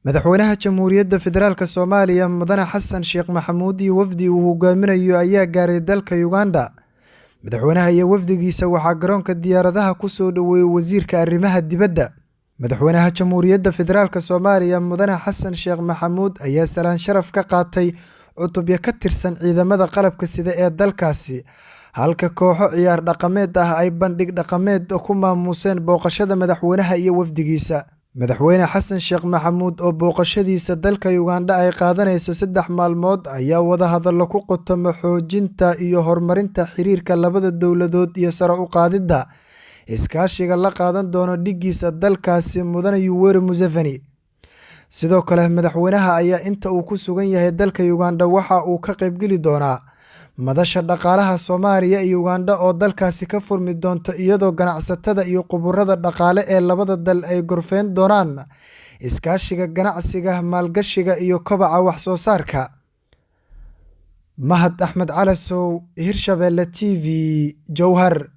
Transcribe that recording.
Madaxweynaha Jamhuuriyadda Federaalka Soomaaliya Mudane Xassan Sheekh Maxamuud iyo wafdi uu hogaaminayo ayaa gaaray dalka Uganda. Madaxweynaha iyo wafdigiisa waxaa garoonka diyaaradaha ku soo dhaweeyay Wasiirka Arrimaha Dibadda. Madaxweynaha Jamhuuriyadda Federaalka Soomaaliya Mudane Xassan Sheekh Maxamuud ayaa salaan sharaf ka qaatay cutubyo ka tirsan ciidamada qalabka sida ee dalkaasi, halka kooxo ciyaar dhaqameed ah ay bandhig dhaqameed ku maamuseen booqashada madaxweynaha iyo wafdigiisa. Madaxweyne Xassan Sheekh Maxamuud oo booqashadiisa dalka Uganda ay qaadanayso 3 maalmood ayaa wada hadallo ku qotoma xoojinta iyo horumarinta xiriirka labada dowladood iyo sare u qaadida iskaashiga la qaadan doono dhigiisa dalkaasi Mudane Yoweri Museveni. Sidoo kale madaxweynaha ayaa inta uu ku sugan yahay dalka Uganda waxa uu ka qaybgeli doonaa madasha dhaqaalaha Soomaaliya iyo Uganda oo dalkaasi ka furmi doonto iyadoo ganacsatada iyo khuburada dhaqaale ee labada dal ay gorfeyn doonaan iskaashiga ganacsiga, maalgashiga iyo kobaca wax soo saarka. Mahad Axmed Calasow, Hirshabelle TV, Jowhar.